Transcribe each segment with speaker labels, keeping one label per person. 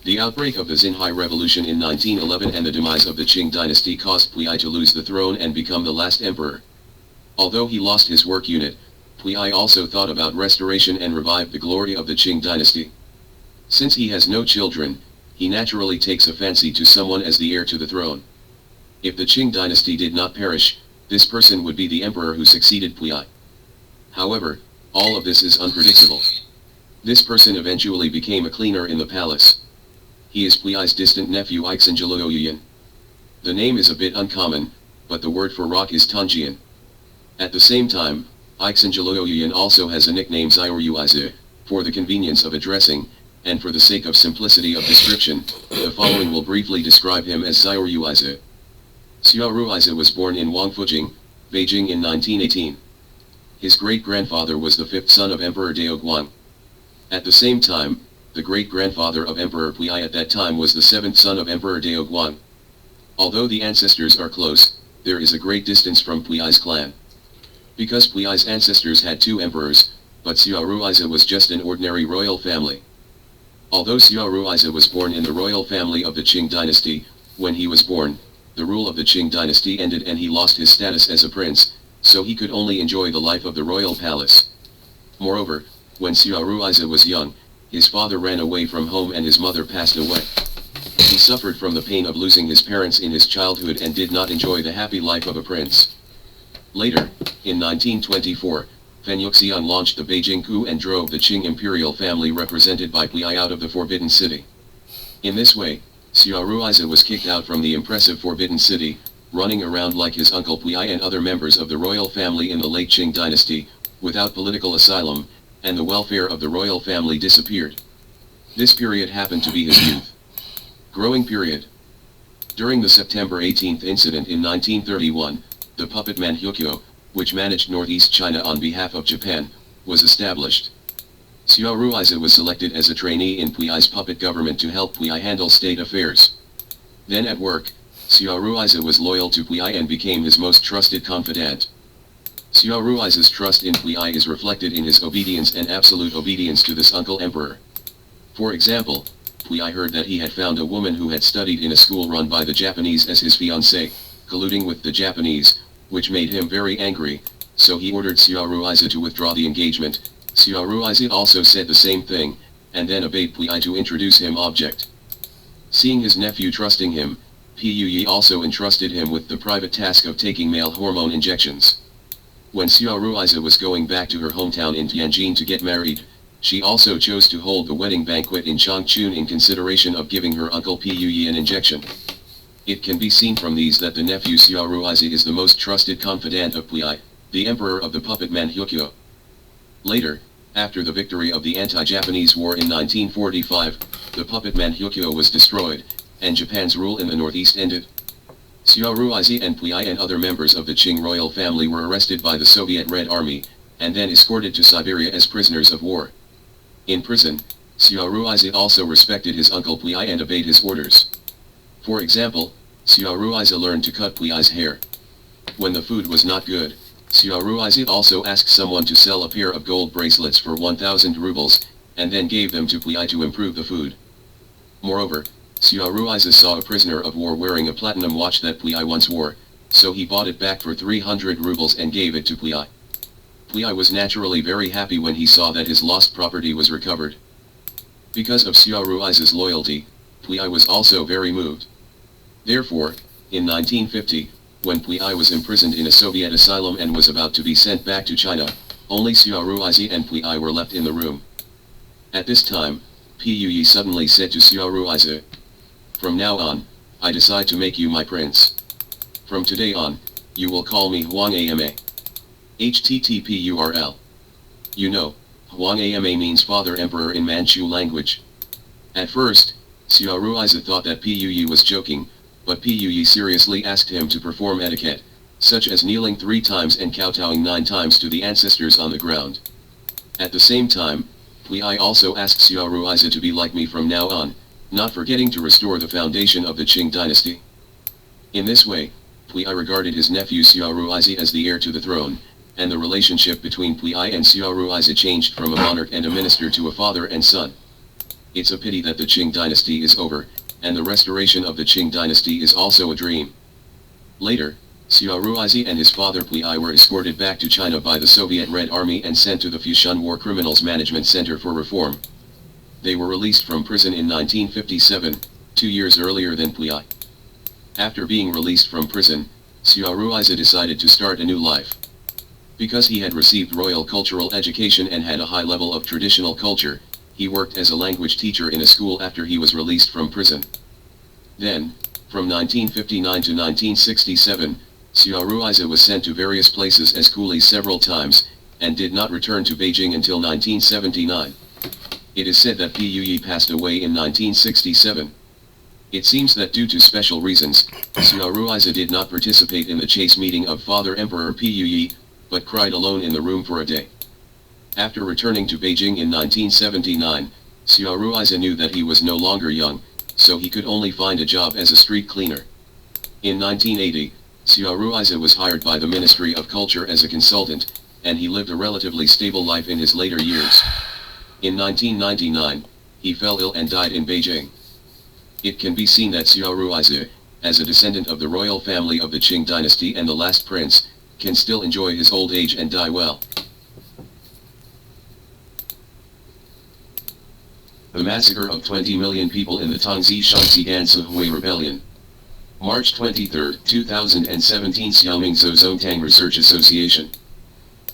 Speaker 1: The outbreak of the Xinhai Revolution in 1911 and the demise of the Qing dynasty caused Puyi to lose the throne and become the last emperor. Although he lost his work unit, Puyi also thought about restoration and revived the glory of the Qing dynasty. Since he has no children, he naturally takes a fancy to someone as the heir to the throne. If the Qing dynasty did not perish, this person would be the emperor who succeeded Puyi. However, all of this is unpredictable. This person eventually became a cleaner in the palace. He is Puyi's distant nephew Ixinjiluoyuan. The name is a bit uncommon, but the word for rock is Tongjian. At the same time, Ixinjiluoyuan also has a nickname Xiaoruizi, for the convenience of addressing, and for the sake of simplicity of description, the following will briefly describe him as Xiaoruizi. Xiaoruizi was born in Wangfujing, Beijing in 1918. His great-grandfather was the fifth son of Emperor Daoguang. At the same time, the great-grandfather of Emperor Puyi at that time was the seventh son of Emperor Daoguang. Although the ancestors are close, there is a great distance from Puyi's clan. Because Puyi's ancestors had two emperors, but Xiaoruizi was just an ordinary royal family. Although Xiaoruizi was born in the royal family of the Qing dynasty, when he was born, the rule of the Qing dynasty ended and he lost his status as a prince, so he could only enjoy the life of the royal palace. Moreover, when Xiaoruizi was young, his father ran away from home and his mother passed away. He suffered from the pain of losing his parents in his childhood and did not enjoy the happy life of a prince. Later, in 1924, Fan Yuxiang launched the Beijing coup and drove the Qing imperial family represented by Puyi out of the Forbidden City. In this way, Xiaoruizi was kicked out from the impressive Forbidden City, running around like his uncle Puyi and other members of the royal family in the late Qing dynasty, without political asylum, and the welfare of the royal family disappeared. This period happened to be his youth. Growing period. During the September 18th incident in 1931, the puppet Manchukuo, which managed northeast China on behalf of Japan, was established. Xiaoruizi was selected as a trainee in Puyi's puppet government to help Puyi handle state affairs. Then at work, Xiaoruizi was loyal to Puyi and became his most trusted confidant. Xiaoruizi's trust in Puyi is reflected in his obedience and absolute obedience to this uncle emperor. For example, Puyi heard that he had found a woman who had studied in a school run by the Japanese as his fiancée, colluding with the Japanese, which made him very angry, so he ordered Xiaoruizi to withdraw the engagement. Xiaoruizi also said the same thing, and then obeyed Puyi to introduce him object. Seeing his nephew trusting him, Puyi also entrusted him with the private task of taking male hormone injections. When Xiaoruizi was going back to her hometown in Tianjin to get married, she also chose to hold the wedding banquet in Changchun in consideration of giving her uncle Puyi an injection. It can be seen from these that the nephew Xiaoruizi is the most trusted confidant of Puyi, the emperor of the puppet Manchukuo. Later, after the victory of the anti-Japanese war in 1945, the puppet Manchukuo was destroyed, and Japan's rule in the northeast ended. Xiaoruizi and Puyi and other members of the Qing royal family were arrested by the Soviet Red Army, and then escorted to Siberia as prisoners of war. In prison, Xiaoruizi also respected his uncle Puyi and obeyed his orders. For example, Xiaoruizi learned to cut Puyi's hair. When the food was not good, Xiaoruizi also asked someone to sell a pair of gold bracelets for 1,000 rubles, and then gave them to Puyi to improve the food. Moreover, Xiaoruizi saw a prisoner of war wearing a platinum watch that Puyi once wore, so he bought it back for 300 rubles and gave it to Puyi. Puyi was naturally very happy when he saw that his lost property was recovered. Because of Xiaoruizi's loyalty, Puyi was also very moved. Therefore, in 1950, when Puyi was imprisoned in a Soviet asylum and was about to be sent back to China, only Xiaoruizi and Puyi were left in the room. At this time, Puyi suddenly said to Xiaoruizi, "From now on, I decide to make you my prince. From today on, you will call me Huang Ama. HTTP URL. You know, Huang Ama means Father Emperor in Manchu language." At first, Xiaoruizi thought that Puyi was joking, but Puyi seriously asked him to perform etiquette, such as kneeling 3 times and kowtowing 9 times to the ancestors on the ground. At the same time, Puyi also asked Xiaoruizi to be like me from now on, not forgetting to restore the foundation of the Qing dynasty. In this way, Puyi regarded his nephew Xiaoruizi as the heir to the throne, and the relationship between Puyi and Xiaoruizi changed from a monarch and a minister to a father and son. It's a pity that the Qing dynasty is over, and the restoration of the Qing dynasty is also a dream. Later, Xiao Ruizi and his father Pui Ai were escorted back to China by the Soviet Red Army and sent to the Fushun War Criminals Management Center for reform. They were released from prison in 1957, 2 years earlier than Pui Ai. After being released from prison, Xiao Ruizi decided to start a new life. Because he had received royal cultural education and had a high level of traditional culture, he worked as a language teacher in a school after he was released from prison. Then, from 1959 to 1967, Xiao Ruizi was sent to various places as coolie several times, and did not return to Beijing until 1979. It is said that Pu Yi passed away in 1967. It seems that due to special reasons, Xiao Ruizi did not participate in the chase meeting of Father Emperor Pu Yi, but cried alone in the room for a day. After returning to Beijing in 1979, Xiao Ruizi knew that he was no longer young, so he could only find a job as a street cleaner. In 1980, Xiao Ruizi was hired by the Ministry of Culture as a consultant, and he lived a relatively stable life in his later years. In 1999, he fell ill and died in Beijing. It can be seen that Xiao Ruizi, as a descendant of the royal family of the Qing dynasty and the last prince, can still enjoy his old age and die well. The massacre of 20 million people in the Tongzhi Shaanxi-Gansu Hui Rebellion. March 23, 2017. Xiaoming Zhou Research Association.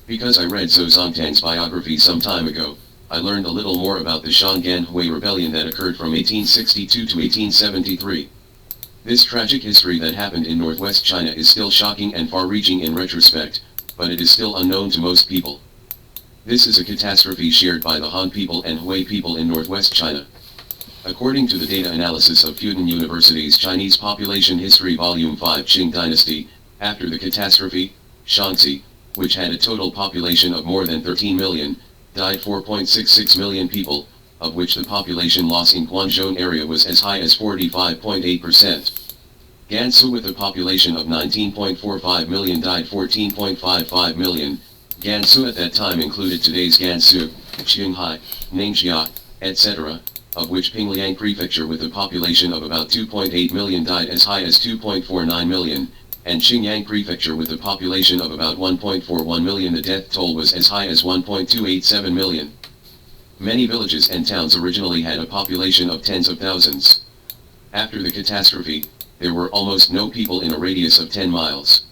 Speaker 1: Because I read Zhou Zongtang's biography some time ago, I learned a little more about the Shaanxi Hui Rebellion that occurred from 1862 to 1873. This tragic history that happened in northwest China is still shocking and far-reaching in retrospect, but it is still unknown to most people. This is a catastrophe shared by the Han people and Hui people in northwest China. According to the data analysis of Fudan University's Chinese Population History Volume 5 Qing Dynasty, after the catastrophe, Shaanxi, which had a total population of more than 13 million, died 4.66 million people, of which the population loss in Guangzhou area was as high as 45.8%. Gansu with a population of 19.45 million died 14.55 million. Gansu at that time included today's Gansu, Qinghai, Ningxia, etc., of which Pingliang Prefecture with a population of about 2.8 million died as high as 2.49 million, and Xinjiang Prefecture with a population of about 1.41 million. The death toll was as high as 1.287 million. Many villages and towns originally had a population of tens of thousands. After the catastrophe, there were almost no people in a radius of 10 miles.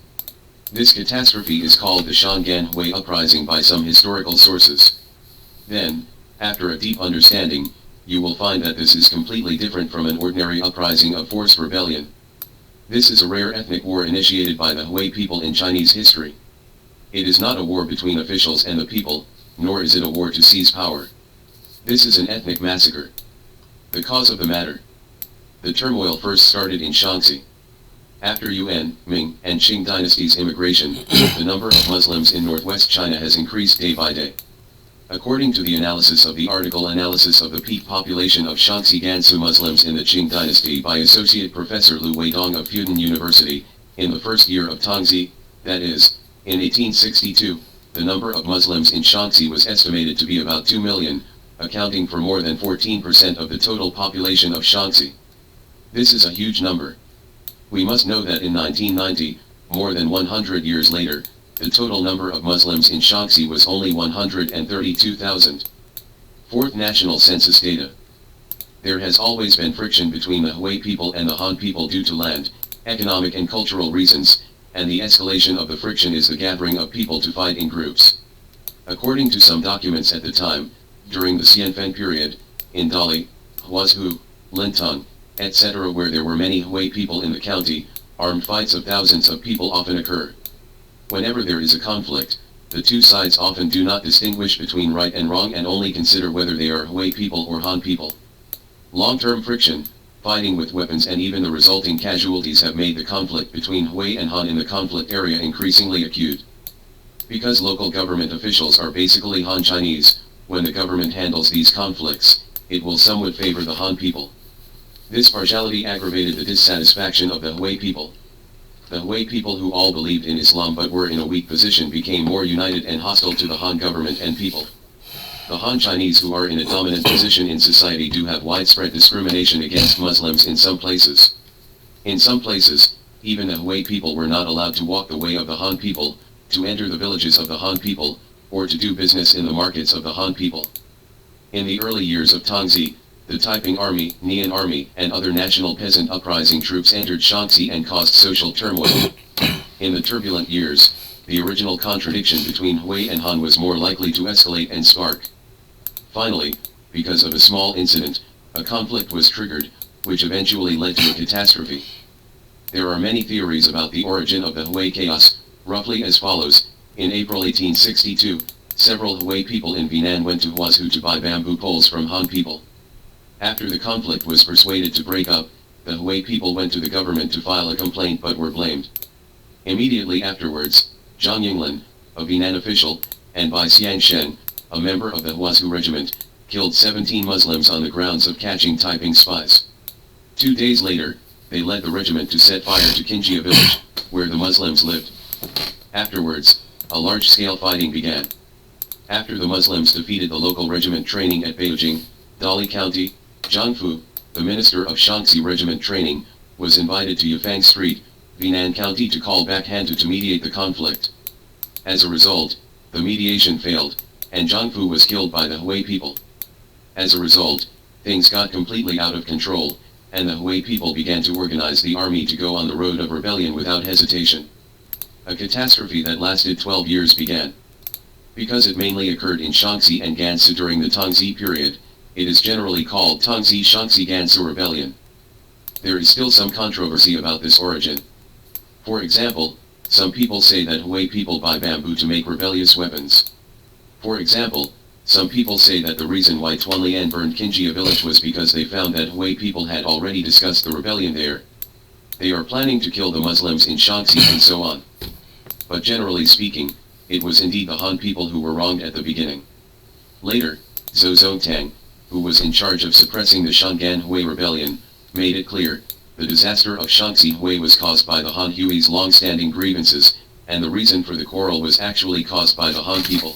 Speaker 1: This catastrophe is called the Shaanxi Hui Uprising by some historical sources. Then, after a deep understanding, you will find that this is completely different from an ordinary uprising of forced rebellion. This is a rare ethnic war initiated by the Hui people in Chinese history. It is not a war between officials and the people, nor is it a war to seize power. This is an ethnic massacre. The cause of the matter. The turmoil first started in Shaanxi. After Yuan, Ming, and Qing dynasties' immigration, the number of Muslims in northwest China has increased day by day. According to the analysis of the article Analysis of the Peak Population of Shaanxi-Gansu Muslims in the Qing Dynasty by Associate Professor Lu Weidong of Fudan University, in the first year of Tongzhi, that is, in 1862, the number of Muslims in Shaanxi was estimated to be about 2 million, accounting for more than 14% of the total population of Shaanxi. This is a huge number. We must know that in 1990, more than 100 years later, the total number of Muslims in Shaanxi was only 132,000. Fourth National Census data. There has always been friction between the Hui people and the Han people due to land, economic and cultural reasons, and the escalation of the friction is the gathering of people to fight in groups. According to some documents at the time, during the Xianfen period, in Dali, Huazhu, Lintong, etc., where there were many Hui people in the county, armed fights of thousands of people often occur. Whenever there is a conflict, the two sides often do not distinguish between right and wrong and only consider whether they are Hui people or Han people. Long-term friction, fighting with weapons and even the resulting casualties have made the conflict between Hui and Han in the conflict area increasingly acute. Because local government officials are basically Han Chinese, when the government handles these conflicts, it will somewhat favor the Han people. This partiality aggravated the dissatisfaction of the Hui people. The Hui people who all believed in Islam but were in a weak position became more united and hostile to the Han government and people. The Han Chinese who are in a dominant position in society do have widespread discrimination against Muslims in some places. In some places, even the Hui people were not allowed to walk the way of the Han people, to enter the villages of the Han people, or to do business in the markets of the Han people. In the early years of Tongzhi, the Taiping Army, Nian Army, and other national peasant uprising troops entered Shaanxi and caused social turmoil. In the turbulent years, the original contradiction between Hui and Han was more likely to escalate and spark. Finally, because of a small incident, a conflict was triggered, which eventually led to a catastrophe. There are many theories about the origin of the Hui chaos, roughly as follows. In April 1862, several Hui people in Vietnam went to Huazhu to buy bamboo poles from Han people. After the conflict was persuaded to break up, the Hui people went to the government to file a complaint but were blamed. Immediately afterwards, Zhang Yinglan, a Vietnam official, and Bai Xiangshen, a member of the Huazhu regiment, killed 17 Muslims on the grounds of catching Taiping spies. 2 days later, they led the regiment to set fire to Qinjia village, where the Muslims lived. Afterwards, a large-scale fighting began. After the Muslims defeated the local regiment training at Beijing, Dali County, Zhang Fu, the minister of Shaanxi Regiment Training, was invited to Yifang Street, Vietnam County to call back Hantu to mediate the conflict. As a result, the mediation failed, and Zhang Fu was killed by the Hui people. As a result, things got completely out of control, and the Hui people began to organize the army to go on the road of rebellion without hesitation. A catastrophe that lasted 12 years began. Because it mainly occurred in Shaanxi and Gansu during the Tongzhi period, it is generally called Tongzhi Shaanxi-Gansu Rebellion. There is still some controversy about this origin. For example, some people say that Hui people buy bamboo to make rebellious weapons. For example, some people say that the reason why Tuan Lian burned Qinjia village was because they found that Hui people had already discussed the rebellion there. They are planning to kill the Muslims in Shaanxi and so on. But generally speaking, it was indeed the Han people who were wronged at the beginning. Later, Zhou Zongtang, who was in charge of suppressing the Shangan Hui rebellion, made it clear, the disaster of Shaanxi Hui was caused by the Han Hui's long-standing grievances, and the reason for the quarrel was actually caused by the Han people.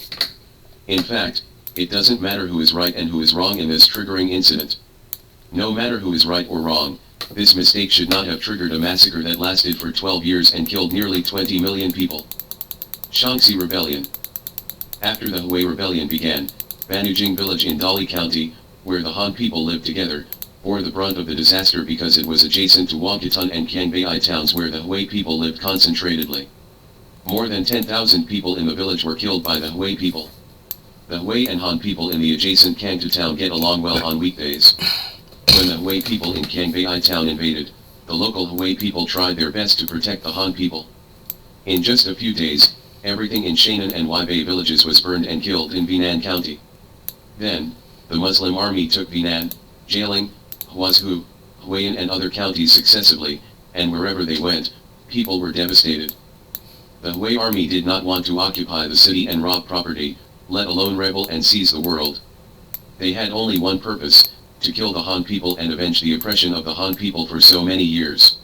Speaker 1: In fact, it doesn't matter who is right and who is wrong in this triggering incident. No matter who is right or wrong, this mistake should not have triggered a massacre that lasted for 12 years and killed nearly 20 million people. Shaanxi Rebellion. After the Hui Rebellion began, Banujing village in Dali County, where the Han people lived together, bore the brunt of the disaster because it was adjacent to Wangkatun and Kangbei towns where the Hui people lived concentratedly. More than 10,000 people in the village were killed by the Hui people. The Hui and Han people in the adjacent Kangtu town get along well on weekdays. When the Hui people in Kangbei town invaded, the local Hui people tried their best to protect the Han people. In just a few days, everything in Shainan and Waibei villages was burned and killed in Vietnam County. Then, the Muslim army took Vietnam, Jialing, Huazhu, Huaiyan and other counties successively, and wherever they went, people were devastated. The Hui army did not want to occupy the city and rob property, let alone rebel and seize the world. They had only one purpose, to kill the Han people and avenge the oppression of the Han people for so many years.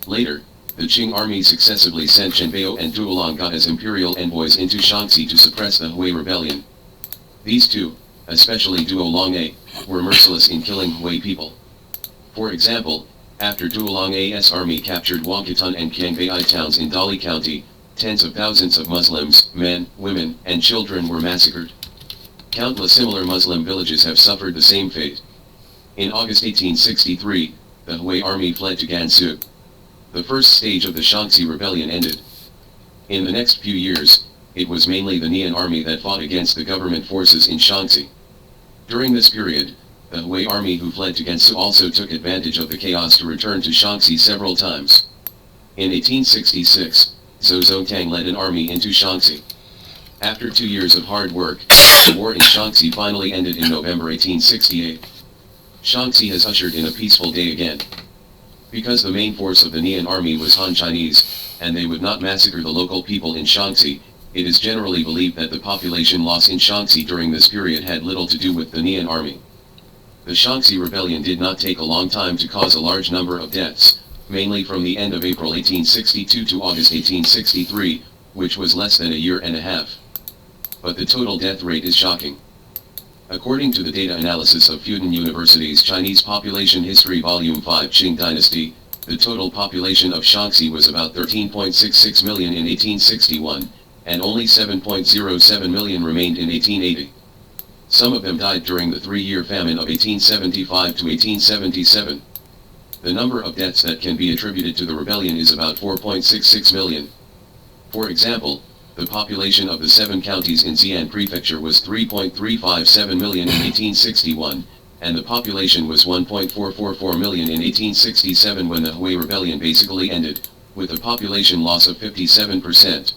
Speaker 1: Later, the Qing army successively sent Chen Bao and Tuolanga as imperial envoys into Shaanxi to suppress the Hui rebellion. These two, especially Duo Long-A, were merciless in killing Hui people. For example, after Duo Long-A's army captured Wangkatun and Kangbei towns in Dali County, tens of thousands of Muslims, men, women, and children were massacred. Countless similar Muslim villages have suffered the same fate. In August 1863, the Hui army fled to Gansu. The first stage of the Shaanxi rebellion ended. In the next few years, it was mainly the Nian army that fought against the government forces in Shaanxi. During this period, the Hui army who fled to Gansu also took advantage of the chaos to return to Shaanxi several times. In 1866, Zhou Zongtang led an army into Shaanxi. After 2 years of hard work, the war in Shaanxi finally ended in November 1868. Shaanxi has ushered in a peaceful day again. Because the main force of the Nian army was Han Chinese, and they would not massacre the local people in Shaanxi, it is generally believed that the population loss in Shaanxi during this period had little to do with the Nian army. The Shaanxi rebellion did not take a long time to cause a large number of deaths, mainly from the end of April 1862 to August 1863, which was less than a year and a half. But the total death rate is shocking. According to the data analysis of Fudan University's Chinese Population History Volume 5 Qing Dynasty, the total population of Shaanxi was about 13.66 million in 1861, and only 7.07 million remained in 1880. Some of them died during the three-year famine of 1875 to 1877. The number of deaths that can be attributed to the rebellion is about 4.66 million. For example, the population of the 7 counties in Xi'an Prefecture was 3.357 million in 1861, and the population was 1.444 million in 1867 when the Hui Rebellion basically ended, with a population loss of 57%.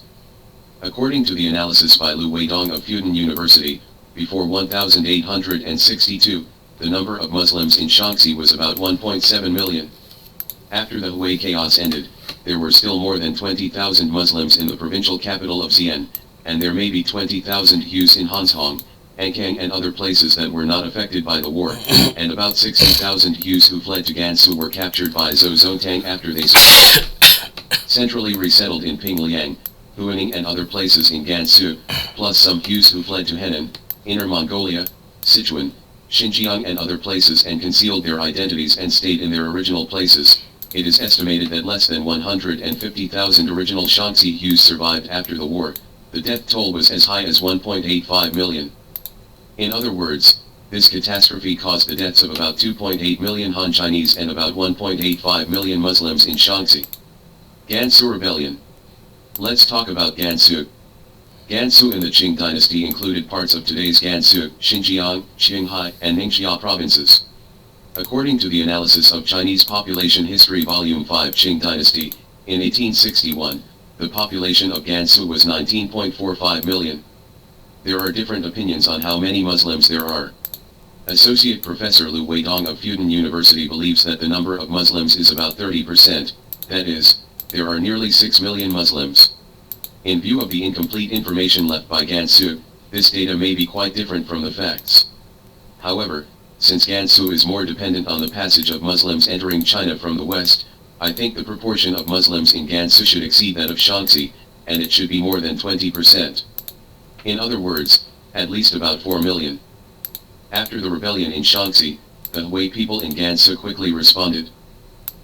Speaker 1: According to the analysis by Lu Weidong of Fudan University, before 1862, the number of Muslims in Shaanxi was about 1.7 million. After the Hui chaos ended, there were still more than 20,000 Muslims in the provincial capital of Xi'an, and there may be 20,000 Hus in Hanzhong, Ankang and other places that were not affected by the war, and about 60,000 Hus who fled to Gansu were captured by Zhou Zongtang after they centrally resettled in Pingliang, Huining and other places in Gansu, plus some Hus who fled to Henan, Inner Mongolia, Sichuan, Xinjiang and other places and concealed their identities and stayed in their original places. It is estimated that less than 150,000 original Shaanxi Hus survived after the war. The death toll was as high as 1.85 million. In other words, this catastrophe caused the deaths of about 2.8 million Han Chinese and about 1.85 million Muslims in Shaanxi. Gansu Rebellion. Let's talk about Gansu. Gansu in the Qing dynasty included parts of today's Gansu, Xinjiang, Qinghai, and Ningxia provinces. According to the analysis of Chinese Population History Volume 5 Qing Dynasty, in 1861, the population of Gansu was 19.45 million. There are different opinions on how many Muslims there are. Associate Professor Lu Weidong of Fudan University believes that the number of Muslims is about 30%, that is, there are nearly 6 million Muslims. In view of the incomplete information left by Gansu, this data may be quite different from the facts. However, since Gansu is more dependent on the passage of Muslims entering China from the west, I think the proportion of Muslims in Gansu should exceed that of Shaanxi, and it should be more than 20%. In other words, at least about 4 million. After the rebellion in Shaanxi, the Hui people in Gansu quickly responded.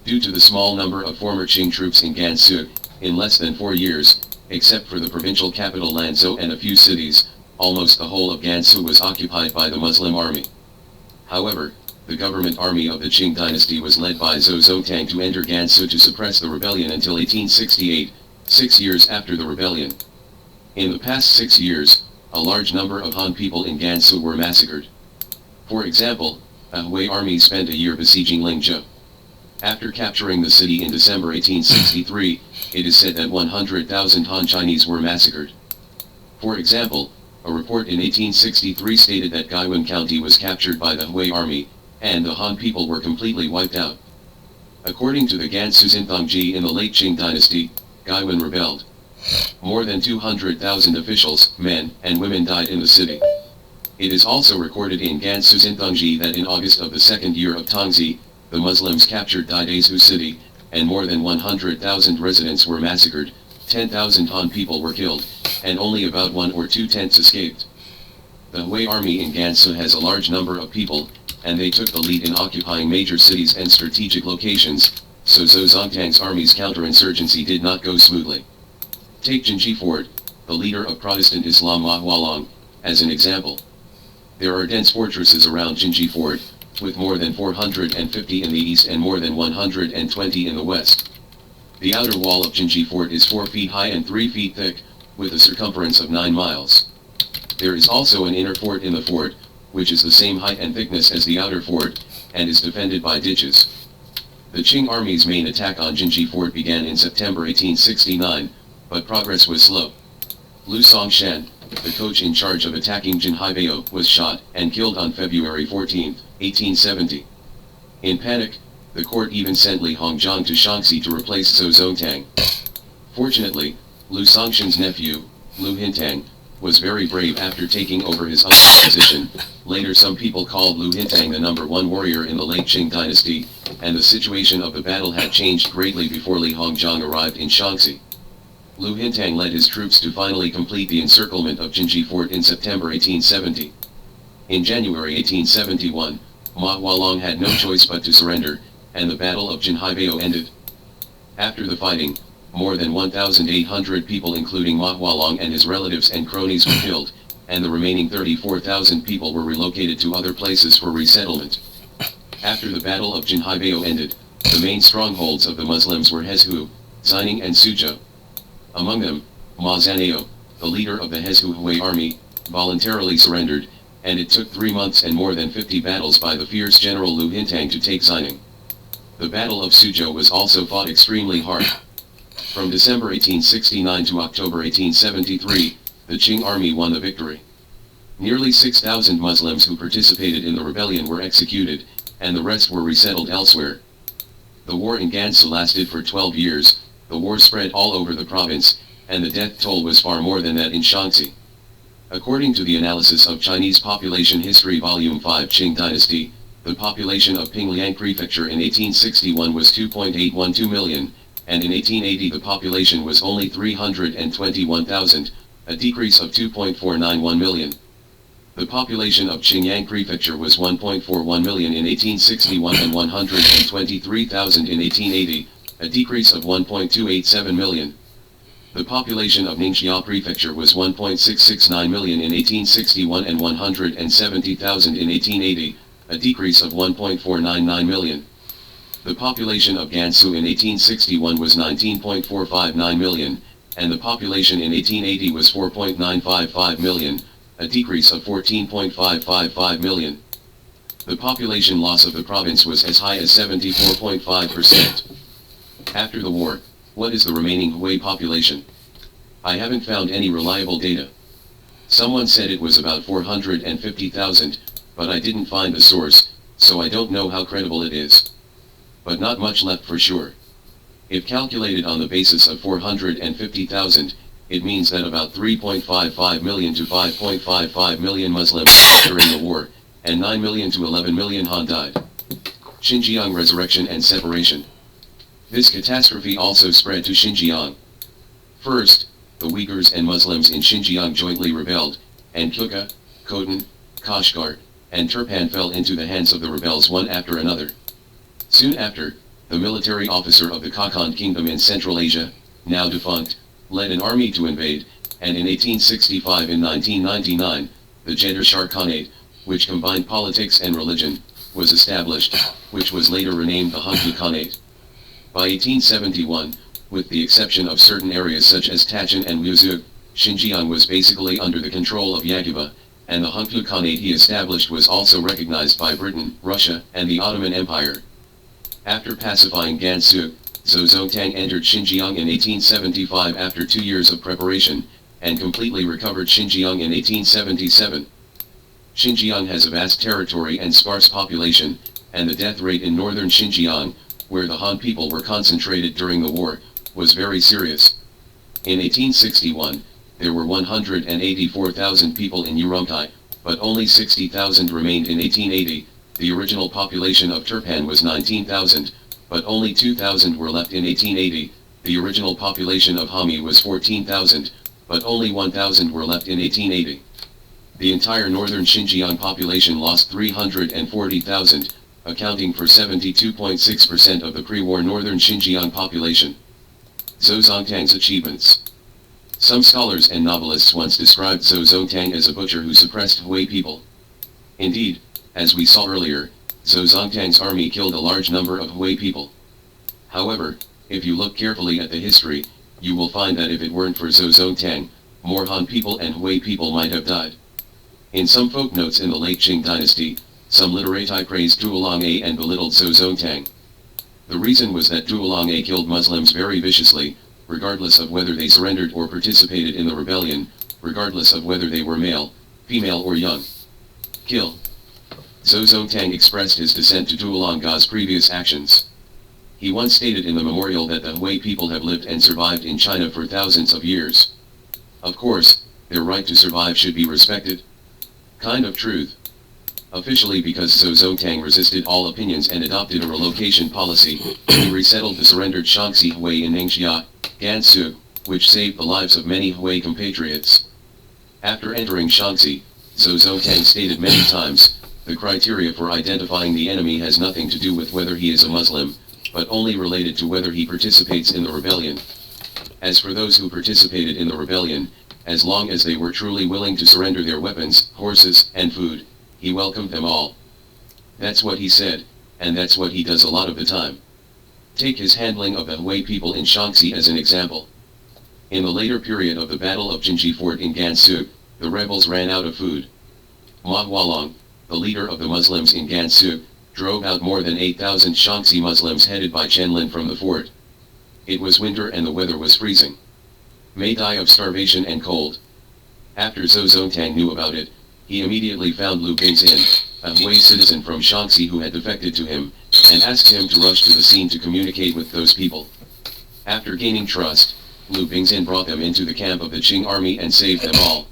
Speaker 1: Due to the small number of former Qing troops in Gansu, in less than 4 years, except for the provincial capital Lanzhou and a few cities, almost the whole of Gansu was occupied by the Muslim army. However, the government army of the Qing dynasty was led by Zhou Zongtang to enter Gansu to suppress the rebellion until 1868, 6 years after the rebellion. In the past 6 years, a large number of Han people in Gansu were massacred. For example, a Hui army spent a year besieging Lingzhou. After capturing the city in December 1863, it is said that 100,000 Han Chinese were massacred. For example, a report in 1863 stated that Gaiwan County was captured by the Hui army, and the Han people were completely wiped out. According to the Gansu Tongzhi in the late Qing dynasty, Gaiwan rebelled. More than 200,000 officials, men, and women died in the city. It is also recorded in Gansu Tongzhi that in August of the second year of Tongzhi, the Muslims captured Daidaizhu city, and more than 100,000 residents were massacred, 10,000 Han people were killed, and only about 1 or 2 tenths escaped. The Hui army in Gansu has a large number of people, and they took the lead in occupying major cities and strategic locations, so Zhou Zongtang's army's counterinsurgency did not go smoothly. Take Jinji Fort, the leader of Protestant Islam Ma Hualong, as an example. There are dense fortresses around Jinji Fort, with more than 450 in the east and more than 120 in the west. The outer wall of Jinji Fort is 4 feet high and 3 feet thick, with a circumference of 9 miles. There is also an inner fort in the fort, which is the same height and thickness as the outer fort, and is defended by ditches. The Qing army's main attack on Jinji Fort began in September 1869, but progress was slow. Lu Songshan, the coach in charge of attacking Jinhaibao, was shot and killed on February 14, 1870. In panic, the court even sent Li Hongzhang to Shaanxi to replace Zhou Zongtang. Fortunately, Lu Songshan's nephew, Lu Hintang, was very brave after taking over his uncle's position. Later some people called Lu Hintang the #1 warrior in the late Qing dynasty, and the situation of the battle had changed greatly before Li Hongzhang arrived in Shaanxi. Lu Hintang led his troops to finally complete the encirclement of Jinji Fort in September 1870. In January 1871, Ma Hualong had no choice but to surrender, and the Battle of Jinhaibao ended. After the fighting, more than 1,800 people including Ma Hualong and his relatives and cronies were killed, and the remaining 34,000 people were relocated to other places for resettlement. After the Battle of Jinhaibao ended, the main strongholds of the Muslims were Hezhou, Xining and Suzhou. Among them, Ma Zanao, the leader of the Hezhou Hui army, voluntarily surrendered, and it took 3 months and more than 50 battles by the fierce General Lu Hintang to take Xining. The Battle of Suzhou was also fought extremely hard. From December 1869 to October 1873, the Qing army won the victory. Nearly 6,000 Muslims who participated in the rebellion were executed, and the rest were resettled elsewhere. The war in Gansu lasted for 12 years, the war spread all over the province, and the death toll was far more than that in Shaanxi. According to the analysis of Chinese Population History Volume 5 Qing Dynasty, the population of Pingliang Prefecture in 1861 was 2.812 million, and in 1880 the population was only 321,000, a decrease of 2.491 million. The population of Qingyang Prefecture was 1.41 million in 1861 and 123,000 in 1880, a decrease of 1.287 million. The population of Ningxia Prefecture was 1.669 million in 1861 and 170,000 in 1880, a decrease of 1.499 million. The population of Gansu in 1861 was 19.459 million, and the population in 1880 was 4.955 million, a decrease of 14.555 million. The population loss of the province was as high as 74.5%. After the war, what is the remaining Hui population? I haven't found any reliable data. Someone said it was about 450,000, but I didn't find the source, so I don't know how credible it is. But not much left for sure. If calculated on the basis of 450,000, it means that about 3.55 million to 5.55 million Muslims died during the war, and 9 million to 11 million Han died. Xinjiang resurrection and separation. This catastrophe also spread to Xinjiang. First, the Uyghurs and Muslims in Xinjiang jointly rebelled, and Kukha, Khotan, Kashgar, and Turpan fell into the hands of the rebels one after another. Soon after, the military officer of the Kakhan Kingdom in Central Asia, now defunct, led an army to invade, and in 1865 and 1999, the Jeddah Shah Khanate, which combined politics and religion, was established, which was later renamed the Hangzhou Khanate. By 1871, with the exception of certain areas such as Tachin and Liuzug, Xinjiang was basically under the control of Yaguba, and the Hangzhou Khanate he established was also recognized by Britain, Russia, and the Ottoman Empire. After pacifying Gansu, Zhou Zongtang entered Xinjiang in 1875 after 2 years of preparation, and completely recovered Xinjiang in 1877. Xinjiang has a vast territory and sparse population, and the death rate in northern Xinjiang, where the Han people were concentrated during the war, was very serious. In 1861, there were 184,000 people in Urumqi, but only 60,000 remained in 1880. The original population of Turpan was 19,000, but only 2,000 were left in 1880. The original population of Hami was 14,000, but only 1,000 were left in 1880. The entire northern Xinjiang population lost 340,000, accounting for 72.6% of the pre-war northern Xinjiang population. Zhou Zongtang's achievements. Some scholars and novelists once described Zhou Zongtang as a butcher who suppressed Hui people. Indeed, as we saw earlier, Zhou Zongtang's army killed a large number of Hui people. However, if you look carefully at the history, you will find that if it weren't for Zhou Zongtang, more Han people and Hui people might have died. In some folk notes in the late Qing dynasty, some literati praised Duolong and belittled Zhou Zongtang. The reason was that Duolong killed Muslims very viciously, regardless of whether they surrendered or participated in the rebellion, regardless of whether they were male, female or young. Kill. Zhou Zongtang expressed his dissent to Duolong's previous actions. He once stated in the memorial that the Hui people have lived and survived in China for thousands of years. Of course, their right to survive should be respected. Kind of truth. Officially, because Zhou Zongtang resisted all opinions and adopted a relocation policy, he resettled the surrendered Shaanxi Hui in Ningxia, Gansu, which saved the lives of many Hui compatriots. After entering Shaanxi, Zhou Zongtang stated many times, the criteria for identifying the enemy has nothing to do with whether he is a Muslim, but only related to whether he participates in the rebellion. As for those who participated in the rebellion, as long as they were truly willing to surrender their weapons, horses, and food, he welcomed them all. That's what he said, and that's what he does a lot of the time. Take his handling of the Hui people in Shaanxi as an example. In the later period of the Battle of Jinji Fort in Gansu, the rebels ran out of food. Ma Hualong, the leader of the Muslims in Gansu, drove out more than 8,000 Shaanxi Muslims headed by Chen Lin from the fort. It was winter and the weather was freezing. May die of starvation and cold. After Zhou Zongtang knew about it, he immediately found Lu Bingzin, a Hui citizen from Shaanxi who had defected to him, and asked him to rush to the scene to communicate with those people. After gaining trust, Lu Bingzin brought them into the camp of the Qing army and saved them all.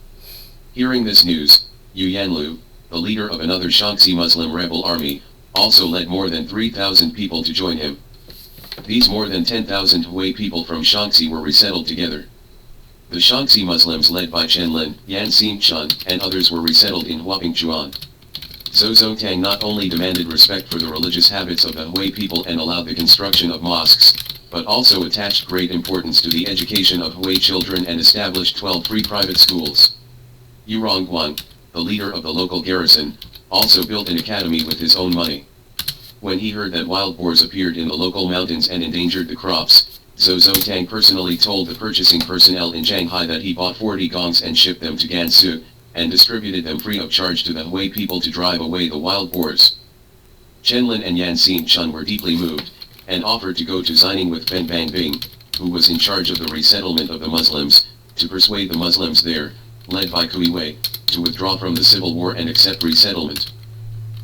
Speaker 1: Hearing this news, Yu Yanlu, the leader of another Shaanxi Muslim rebel army, also led more than 3,000 people to join him. These more than 10,000 Hui people from Shaanxi were resettled together. The Shaanxi Muslims led by Chen Lin, Yan Xingchun, and others were resettled in Huapingchuan. Zhou Zongtang not only demanded respect for the religious habits of the Hui people and allowed the construction of mosques, but also attached great importance to the education of Hui children and established 12 free private schools. Yu Rongguang, the leader of the local garrison, also built an academy with his own money. When he heard that wild boars appeared in the local mountains and endangered the crops, Zhou Zongtang personally told the purchasing personnel in Shanghai that he bought 40 gongs and shipped them to Gansu, and distributed them free of charge to the Hui people to drive away the wild boars. Chen Lin and Yan Xingchun were deeply moved, and offered to go to Xining with Ben Bangbing, who was in charge of the resettlement of the Muslims, to persuade the Muslims there, led by Kui Wei, to withdraw from the civil war and accept resettlement.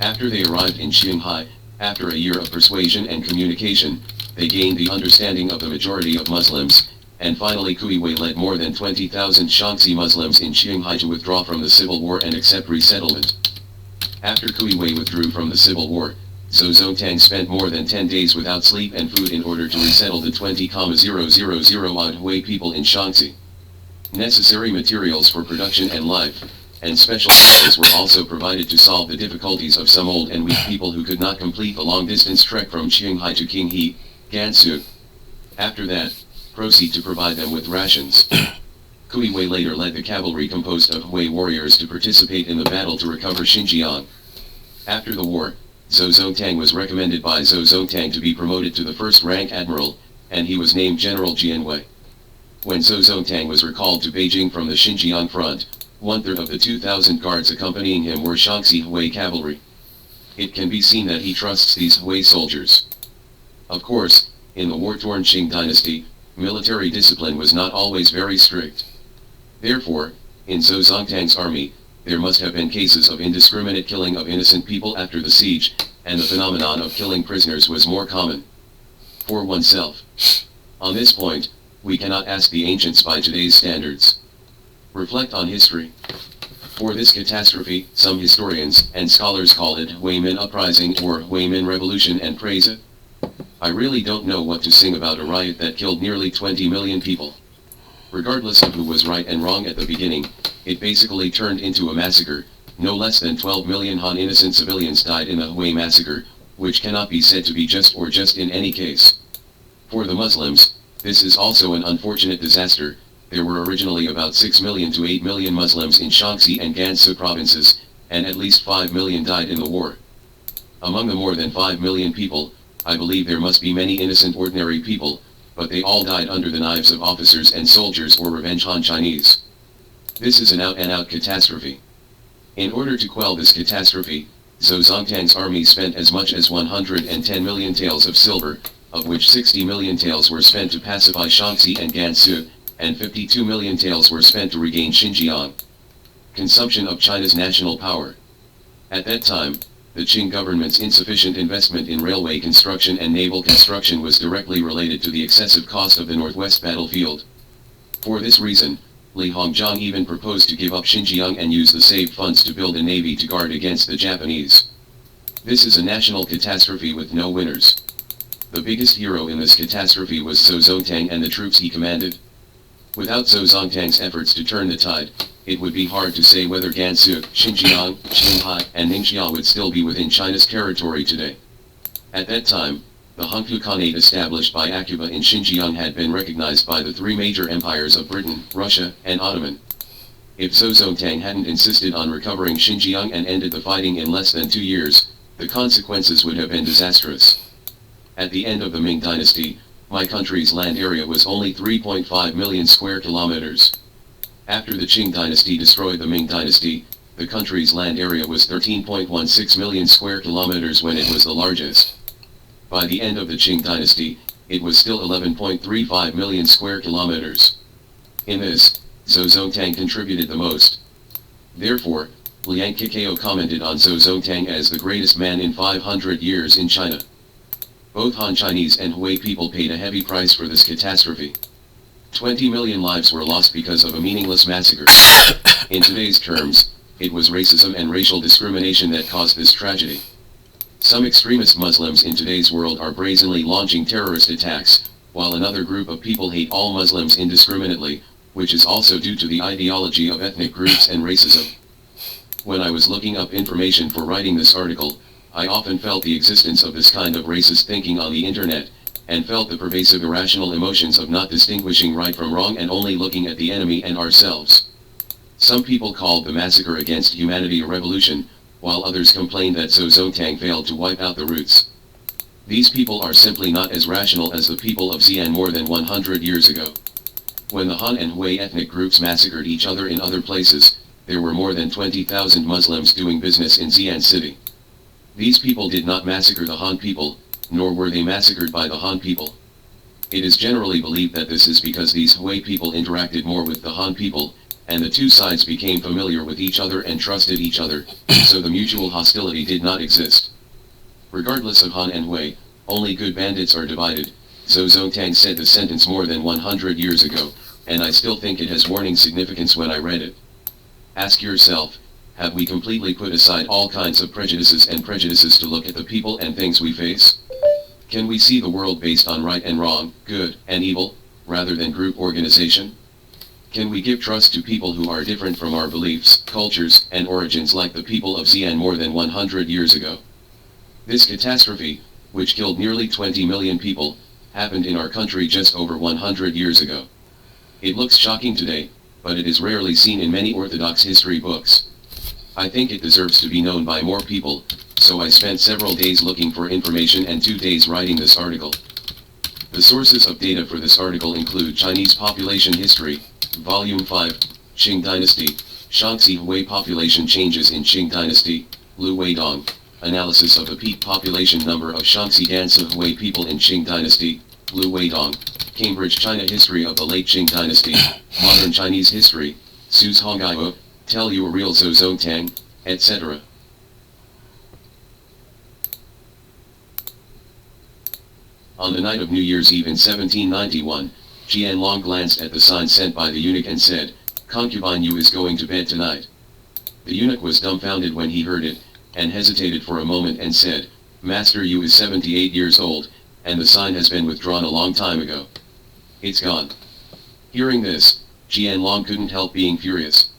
Speaker 1: After they arrived in Shanghai, after a year of persuasion and communication, they gained the understanding of the majority of Muslims, and finally Kui Wei led more than 20,000 Shaanxi Muslims in Shanghai to withdraw from the civil war and accept resettlement. After Kui Wei withdrew from the civil war, Zhou Zongtang spent more than 10 days without sleep and food in order to resettle the 20,000 odd Hui people in Shaanxi. Necessary materials for production and life, and special tools were also provided to solve the difficulties of some old and weak people who could not complete the long-distance trek from Shanghai to Qinghe, Gansu. After that, proceed to provide them with rations. Kui Wei later led the cavalry composed of Hui warriors to participate in the battle to recover Xinjiang. After the war, Zhou Zongtang was recommended by Zhou Zongtang to be promoted to the first rank admiral, and he was named General Jianwei. When Zhou Zongtang was recalled to Beijing from the Xinjiang front, 1/3 of the 2,000 guards accompanying him were Shaanxi Hui cavalry. It can be seen that he trusts these Hui soldiers. Of course, in the war-torn Qing dynasty, military discipline was not always very strict. Therefore, in Zhou Zongtang's army, there must have been cases of indiscriminate killing of innocent people after the siege, and the phenomenon of killing prisoners was more common. For oneself. On this point, we cannot ask the ancients by today's standards. Reflect on history. For this catastrophe, some historians and scholars call it Huimin Uprising or Huimin Revolution and praise it. I really don't know what to sing about a riot that killed nearly 20 million people. Regardless of who was right and wrong at the beginning, it basically turned into a massacre. No less than 12 million Han innocent civilians died in the Hui massacre, which cannot be said to be just or just in any case. For the Muslims, this is also an unfortunate disaster. There were originally about 6 million to 8 million Muslims in Shaanxi and Gansu provinces, and at least 5 million died in the war. Among the more than 5 million people, I believe there must be many innocent ordinary people, but they all died under the knives of officers and soldiers or revenge Han Chinese. This is an out-and-out catastrophe. In order to quell this catastrophe, Zhou Zongtang's army spent as much as 110 million taels of silver, of which 60 million taels were spent to pacify Shaanxi and Gansu, and 52 million taels were spent to regain Xinjiang. Consumption of China's national power. At that time, the Qing government's insufficient investment in railway construction and naval construction was directly related to the excessive cost of the Northwest battlefield. For this reason, Li Hongzhang even proposed to give up Xinjiang and use the saved funds to build a navy to guard against the Japanese. This is a national catastrophe with no winners. The biggest hero in this catastrophe was Zhou Zongtang and the troops he commanded. Without Zhou Zongtang's efforts to turn the tide, it would be hard to say whether Gansu, Xinjiang, Qinghai, and Ningxia would still be within China's territory today. At that time, the Honghu Khanate established by Akuba in Xinjiang had been recognized by the three major empires of Britain, Russia, and Ottoman. If Zhou Zongtang hadn't insisted on recovering Xinjiang and ended the fighting in less than 2 years, the consequences would have been disastrous. At the end of the Ming Dynasty, my country's land area was only 3.5 million square kilometers. After the Qing Dynasty destroyed the Ming Dynasty, the country's land area was 13.16 million square kilometers when it was the largest. By the end of the Qing Dynasty, it was still 11.35 million square kilometers. In this, Zhou Zongtang contributed the most. Therefore, Liang Kikao commented on Zhou Zongtang as the greatest man in 500 years in China. Both Han Chinese and Hui people paid a heavy price for this catastrophe. 20 million lives were lost because of a meaningless massacre. In today's terms, it was racism and racial discrimination that caused this tragedy. Some extremist Muslims in today's world are brazenly launching terrorist attacks, while another group of people hate all Muslims indiscriminately, which is also due to the ideology of ethnic groups and racism. When I was looking up information for writing this article, I often felt the existence of this kind of racist thinking on the internet, and felt the pervasive irrational emotions of not distinguishing right from wrong and only looking at the enemy and ourselves. Some people called the massacre against humanity a revolution, while others complained that Zhou Zongtang failed to wipe out the roots. These people are simply not as rational as the people of Xi'an more than 100 years ago. When the Han and Hui ethnic groups massacred each other in other places, there were more than 20,000 Muslims doing business in Xi'an city. These people did not massacre the Han people, nor were they massacred by the Han people. It is generally believed that this is because these Hui people interacted more with the Han people, and the two sides became familiar with each other and trusted each other, so the mutual hostility did not exist. Regardless of Han and Hui, only good bandits are divided. Zhou Zongtang said the sentence more than 100 years ago, and I still think it has warning significance when I read it. Ask yourself, have we completely put aside all kinds of prejudices to look at the people and things we face? Can we see the world based on right and wrong, good and evil, rather than group organization? Can we give trust to people who are different from our beliefs, cultures, and origins like the people of Xi'an more than 100 years ago? This catastrophe, which killed nearly 20 million people, happened in our country just over 100 years ago. It looks shocking today, but it is rarely seen in many Orthodox history books. I think it deserves to be known by more people, so I spent several days looking for information and 2 days writing this article. The sources of data for this article include Chinese Population History, Volume 5, Qing Dynasty, Shaanxi Hui Population Changes in Qing Dynasty, Lu Weidong, Analysis of the Peak Population Number of Shaanxi-Gansu Hui People in Qing Dynasty, Lu Weidong, Cambridge China History of the Late Qing Dynasty, Modern Chinese History, Su's Honghaiwu, Tell You a Real Zhou Zongtang, etc. On the night of New Year's Eve in 1791, Qianlong glanced at the sign sent by the eunuch and said, "Concubine Yu is going to bed tonight." The eunuch was dumbfounded when he heard it, and hesitated for a moment and said, "Master Yu is 78 years old, and the sign has been withdrawn a long time ago. It's gone." Hearing this, Qianlong couldn't help being furious.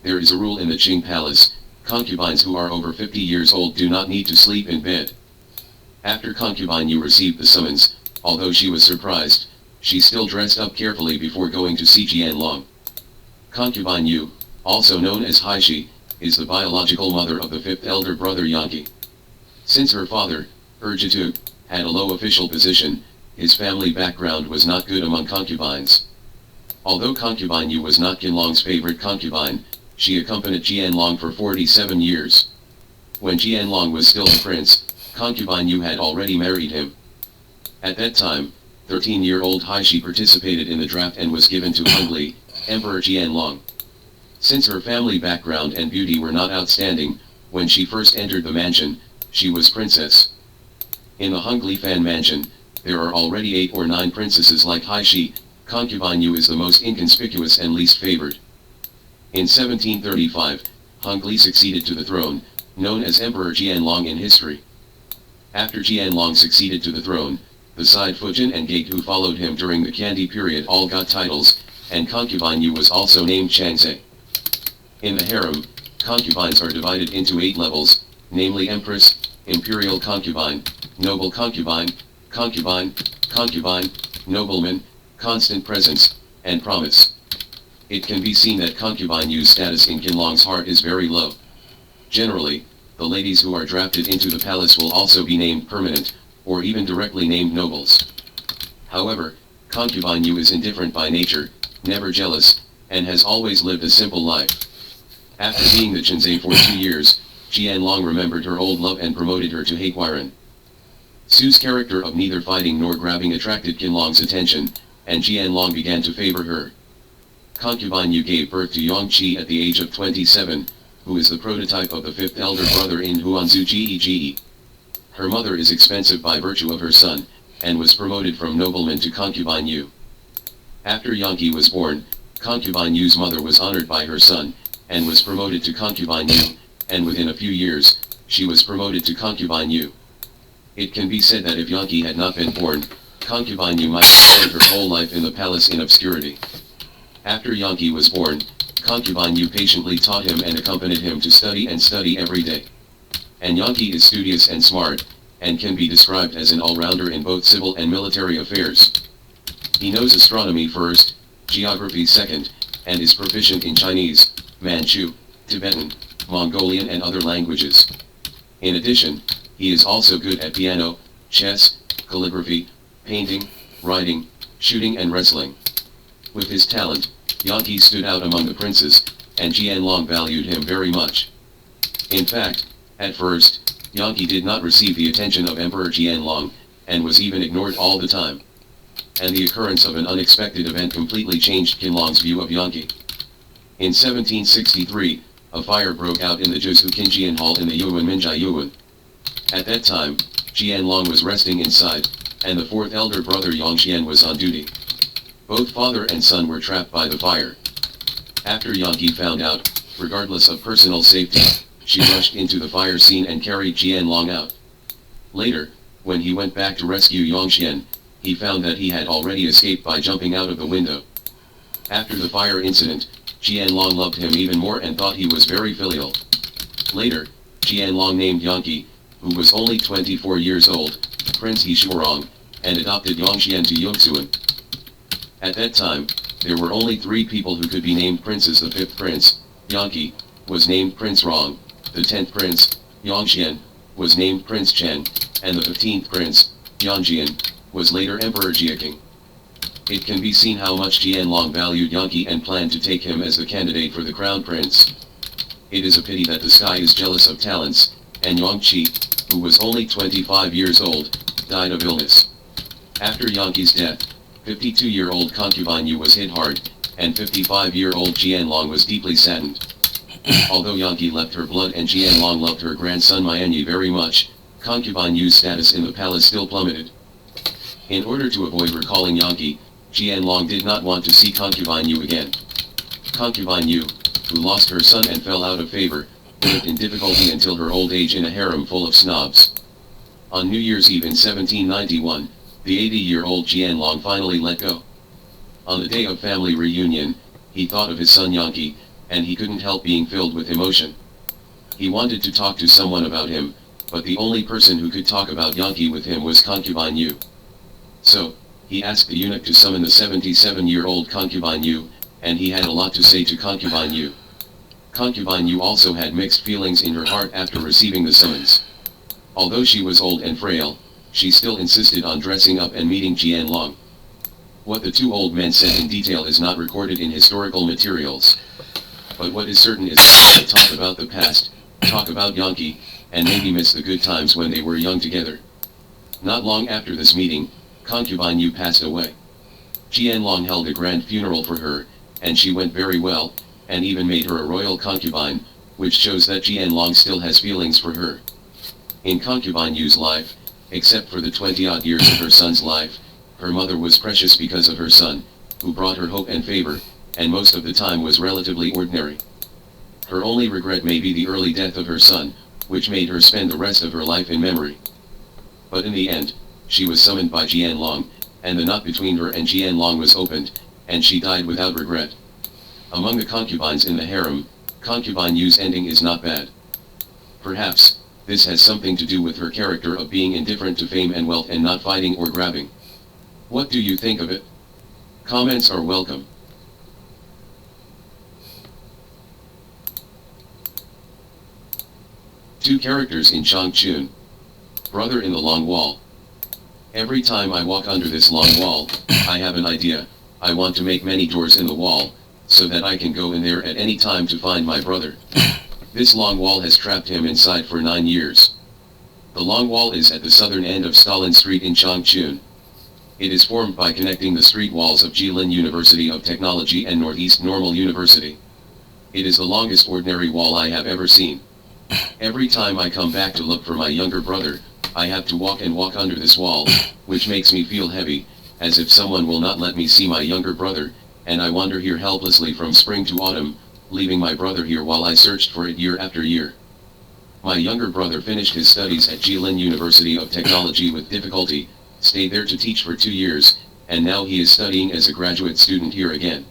Speaker 1: There is a rule in the Qing palace: concubines who are over 50 years old do not need to sleep in bed. After concubine Yu received the summons, although she was surprised, she still dressed up carefully before going to see Qianlong. Concubine Yu, also known as Haishi, is the biological mother of the fifth elder brother Yanqi. Since her father, Erjitu, had a low official position, his family background was not good among concubines. Although concubine Yu was not Qianlong's favorite concubine, she accompanied Qianlong for 47 years. When Qianlong was still a prince, concubine Yu had already married him. At that time, 13-year-old Haishi participated in the draft and was given to Hongli, Emperor Qianlong. Since her family background and beauty were not outstanding, when she first entered the mansion, she was princess. In the Hongli Fan mansion, there are already 8 or 9 princesses like Haishi. Concubine Yu is the most inconspicuous and least favored. In 1735, Hongli succeeded to the throne, known as Emperor Qianlong in history. After Qianlong succeeded to the throne, the side Fujin and Gate who followed him during the Kandi period all got titles, and concubine Yu was also named Changzhe. In the harem, concubines are divided into 8 levels, namely Empress, Imperial Concubine, Noble Concubine, Concubine, Concubine, Nobleman, Constant Presence, and Promise. It can be seen that concubine Yu's status in Qianlong's heart is very low. Generally, the ladies who are drafted into the palace will also be named permanent, or even directly named nobles. However, concubine Yu is indifferent by nature, never jealous, and has always lived a simple life. After being the Chenze for 2 years, Qianlong remembered her old love and promoted her to Heiquiran. Su's character of neither fighting nor grabbing attracted Qianlong's attention, and Qianlong began to favor her. Concubine Yu gave birth to Yongqi at the age of 27, who is the prototype of the 5th elder brother in Huanzu Ge. Her mother is expensive by virtue of her son, and was promoted from nobleman to concubine Yu. After Yongqi was born, concubine Yu's mother was honored by her son, and was promoted to concubine Yu, and within a few years, she was promoted to concubine Yu. It can be said that if Yongqi had not been born, concubine Yu might have spent her whole life in the palace in obscurity. After Yongqi was born, concubine Yu patiently taught him and accompanied him to study every day. And Yongqi is studious and smart, and can be described as an all-rounder in both civil and military affairs. He knows astronomy first, geography second, and is proficient in Chinese, Manchu, Tibetan, Mongolian and other languages. In addition, he is also good at piano, chess, calligraphy, painting, writing, shooting and wrestling. With his talent, Yongqi stood out among the princes, and Qianlong valued him very much. In fact, at first, Yongqi did not receive the attention of Emperor Qianlong, and was even ignored all the time. And the occurrence of an unexpected event completely changed Qianlong's view of Yongqi. In 1763, a fire broke out in the Zhusu Qinjian Hall in the Yuan Minjai Yuan. At that time, Qianlong was resting inside, and the 4th elder brother Yongxian was on duty. Both father and son were trapped by the fire. After Yongqi found out, regardless of personal safety, she rushed into the fire scene and carried Qianlong out. Later, when he went back to rescue Yongxian, he found that he had already escaped by jumping out of the window. After the fire incident, Qianlong loved him even more and thought he was very filial. Later, Qianlong named Yongqi, who was only 24 years old, Prince He Shuorong, and adopted Yongxian to Yongsuan. At that time, there were only 3 people who could be named princes. The 5th prince, Yongqi, was named Prince Rong, the 10th prince, Yongxian, was named Prince Chen, and the 15th prince, Yongjian, was later Emperor Jiaqing. It can be seen how much Qianlong valued Yongqi and planned to take him as the candidate for the crown prince. It is a pity that the sky is jealous of talents, and Yongqi, who was only 25 years old, died of illness. After Yongqi's death, 52-year-old concubine Yu was hit hard, and 55-year-old Qianlong was deeply saddened. Although Yongqi left her blood and Qianlong loved her grandson Mianyi very much, concubine Yu's status in the palace still plummeted. In order to avoid recalling Yongqi, Qianlong did not want to see concubine Yu again. Concubine Yu, who lost her son and fell out of favor, lived in difficulty until her old age in a harem full of snobs. On New Year's Eve in 1791, the 80-year-old Qianlong finally let go. On the day of family reunion, he thought of his son Yongqi, and he couldn't help being filled with emotion. He wanted to talk to someone about him, but the only person who could talk about Yongqi with him was concubine Yu. So, he asked the eunuch to summon the 77-year-old concubine Yu, and he had a lot to say to concubine Yu. Concubine Yu also had mixed feelings in her heart after receiving the summons. Although she was old and frail, she still insisted on dressing up and meeting Qianlong. What the 2 old men said in detail is not recorded in historical materials. But what is certain is that they talk about the past, talk about Yongqi, and maybe miss the good times when they were young together. Not long after this meeting, concubine Yu passed away. Qianlong held a grand funeral for her, and she went very well, and even made her a royal concubine, which shows that Qianlong still has feelings for her. In concubine Yu's life, except for the 20-odd years of her son's life, her mother was precious because of her son, who brought her hope and favor, and most of the time was relatively ordinary. Her only regret may be the early death of her son, which made her spend the rest of her life in memory. But in the end, she was summoned by Qianlong, and the knot between her and Qianlong was opened, and she died without regret. Among the concubines in the harem, Concubine Yu's ending is not bad. Perhaps, this has something to do with her character of being indifferent to fame and wealth and not fighting or grabbing. What do you think of it? Comments are welcome. Two characters in Changchun. Brother in the long wall. Every time I walk under this long wall, I have an idea. I want to make many doors in the wall, so that I can go in there at any time to find my brother. This long wall has trapped him inside for 9 years. The long wall is at the southern end of Stalin Street in Changchun. It is formed by connecting the street walls of Jilin University of Technology and Northeast Normal University. It is the longest ordinary wall I have ever seen. Every time I come back to look for my younger brother, I have to walk and walk under this wall, which makes me feel heavy, as if someone will not let me see my younger brother, and I wander here helplessly from spring to autumn, leaving my brother here while I searched for it year after year. My younger brother finished his studies at Jilin University of Technology with difficulty, stayed there to teach for 2 years, and now he is studying as a graduate student here again.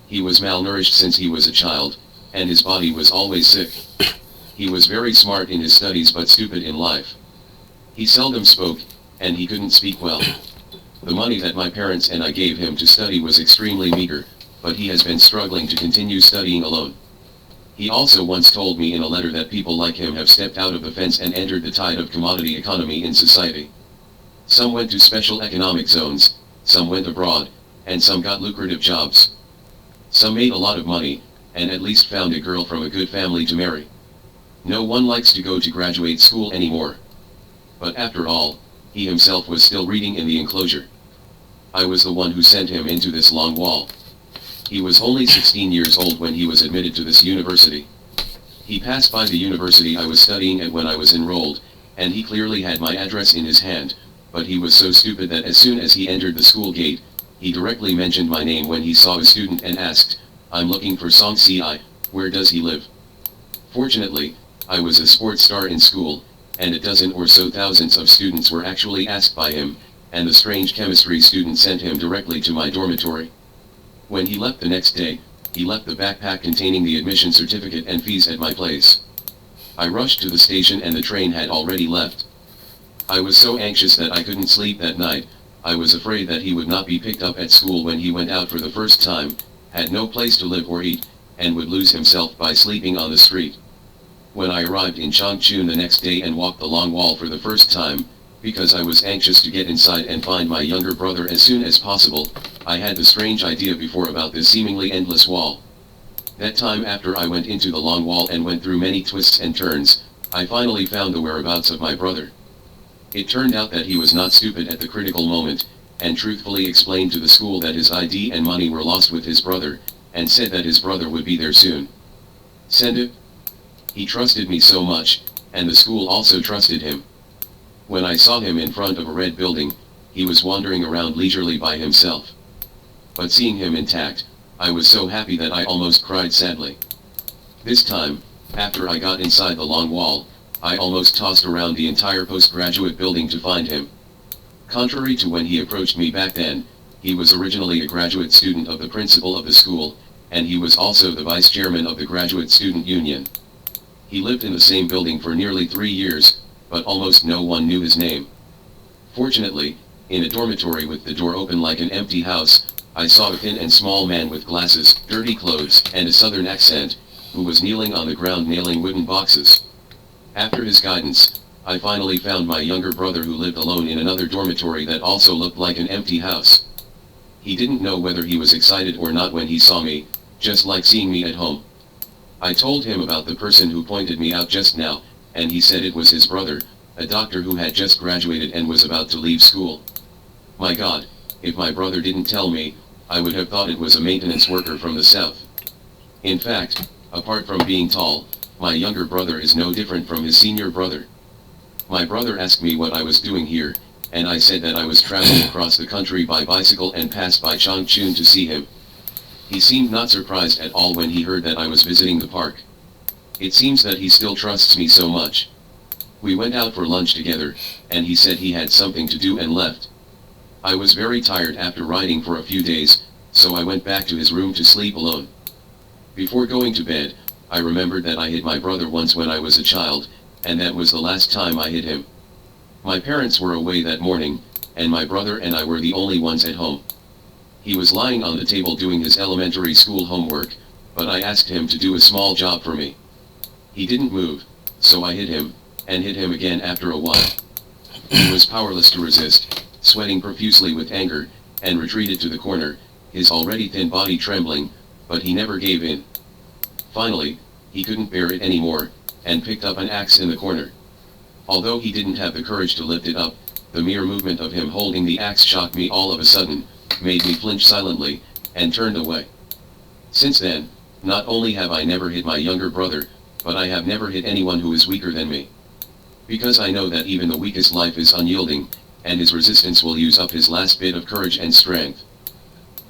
Speaker 1: He was malnourished since he was a child, and his body was always sick. He was very smart in his studies but stupid in life. He seldom spoke, and he couldn't speak well. The money that my parents and I gave him to study was extremely meager, but he has been struggling to continue studying alone. He also once told me in a letter that people like him have stepped out of the fence and entered the tide of commodity economy in society. Some went to special economic zones, some went abroad, and some got lucrative jobs. Some made a lot of money, and at least found a girl from a good family to marry. No one likes to go to graduate school anymore. But after all, he himself was still reading in the enclosure. I was the one who sent him into this long wall. He was only 16 years old when he was admitted to this university. He passed by the university I was studying at when I was enrolled, and he clearly had my address in his hand, but he was so stupid that as soon as he entered the school gate, he directly mentioned my name when he saw a student and asked, "I'm looking for Shaanxi, where does he live?" Fortunately, I was a sports star in school, and a dozen or so thousands of students were actually asked by him, and the strange chemistry student sent him directly to my dormitory. When he left the next day, he left the backpack containing the admission certificate and fees at my place. I rushed to the station and the train had already left. I was so anxious that I couldn't sleep that night. I was afraid that he would not be picked up at school when he went out for the first time, had no place to live or eat, and would lose himself by sleeping on the street. When I arrived in Changchun the next day and walked the long wall for the first time, because I was anxious to get inside and find my younger brother as soon as possible, I had the strange idea before about this seemingly endless wall. That time after I went into the long wall and went through many twists and turns, I finally found the whereabouts of my brother. It turned out that he was not stupid at the critical moment, and truthfully explained to the school that his ID and money were lost with his brother, and said that his brother would be there soon. Send it? He trusted me so much, and the school also trusted him. When I saw him in front of a red building, he was wandering around leisurely by himself. But seeing him intact, I was so happy that I almost cried sadly. This time, after I got inside the long wall, I almost tossed around the entire postgraduate building to find him. Contrary to when he approached me back then, he was originally a graduate student of the principal of the school, and he was also the vice chairman of the graduate student union. He lived in the same building for nearly 3 years, but almost no one knew his name. Fortunately, in a dormitory with the door open like an empty house, I saw a thin and small man with glasses, dirty clothes, and a southern accent, who was kneeling on the ground nailing wooden boxes. After his guidance, I finally found my younger brother who lived alone in another dormitory that also looked like an empty house. He didn't know whether he was excited or not when he saw me, just like seeing me at home. I told him about the person who pointed me out just now, and he said it was his brother, a doctor who had just graduated and was about to leave school. My God, if my brother didn't tell me, I would have thought it was a maintenance worker from the south. In fact, apart from being tall, my younger brother is no different from his senior brother. My brother asked me what I was doing here, and I said that I was traveling across the country by bicycle and passed by Changchun to see him. He seemed not surprised at all when he heard that I was visiting the park. It seems that he still trusts me so much. We went out for lunch together, and he said he had something to do and left. I was very tired after riding for a few days, so I went back to his room to sleep alone. Before going to bed, I remembered that I hit my brother once when I was a child, and that was the last time I hit him. My parents were away that morning, and my brother and I were the only ones at home. He was lying on the table doing his elementary school homework, but I asked him to do a small job for me. He didn't move, so I hit him, and hit him again after a while. He was powerless to resist, sweating profusely with anger, and retreated to the corner, his already thin body trembling, but he never gave in. Finally, he couldn't bear it anymore, and picked up an axe in the corner. Although he didn't have the courage to lift it up, the mere movement of him holding the axe shocked me all of a sudden, made me flinch silently, and turned away. Since then, not only have I never hit my younger brother, but I have never hit anyone who is weaker than me. Because I know that even the weakest life is unyielding, and his resistance will use up his last bit of courage and strength.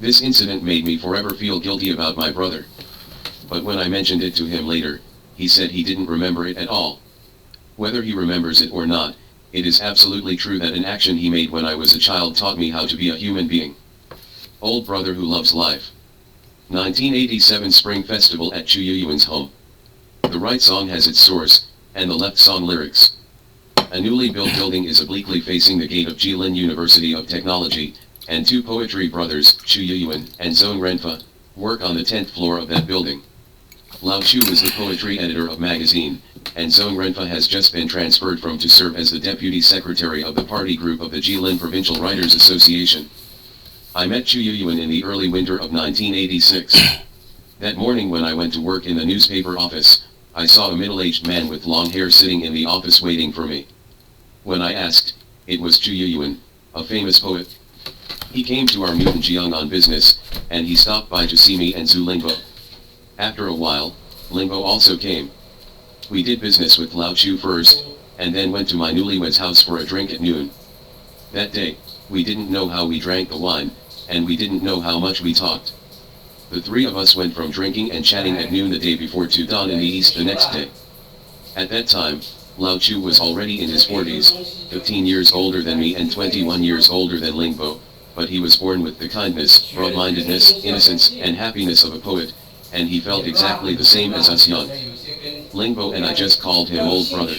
Speaker 1: This incident made me forever feel guilty about my brother. But when I mentioned it to him later, he said he didn't remember it at all. Whether he remembers it or not, it is absolutely true that an action he made when I was a child taught me how to be a human being. Old brother who loves life. 1987 Spring Festival at Chu Yuyuan's home. The right song has its source, and the left song lyrics. A newly built building is obliquely facing the gate of Jilin University of Technology, and two poetry brothers, Chu Yuyuan and Zhong Renfa, work on the 10th floor of that building. Lao Chu was the poetry editor of magazine, and Zhong Renfa has just been transferred from to serve as the deputy secretary of the party group of the Jilin Provincial Writers Association. I met Chu Yuyuan in the early winter of 1986. That morning when I went to work in the newspaper office, I saw a middle-aged man with long hair sitting in the office waiting for me. When I asked, it was Chu Yuyuan, a famous poet. He came to our Mutanjiang on business, and he stopped by to see me and Zhu Lingbo. After a while, Lingbo also came. We did business with Lao Chu first, and then went to my newlywed's house for a drink at noon. That day, we didn't know how we drank the wine, and we didn't know how much we talked. The three of us went from drinking and chatting at noon the day before to dawn in the east the next day. At that time, Lao Chu was already in his 40s, 15 years older than me and 21 years older than Lingbo, but he was born with the kindness, broad-mindedness, innocence, and happiness of a poet, and he felt exactly the same as us young. Lingbo and I just called him old brother.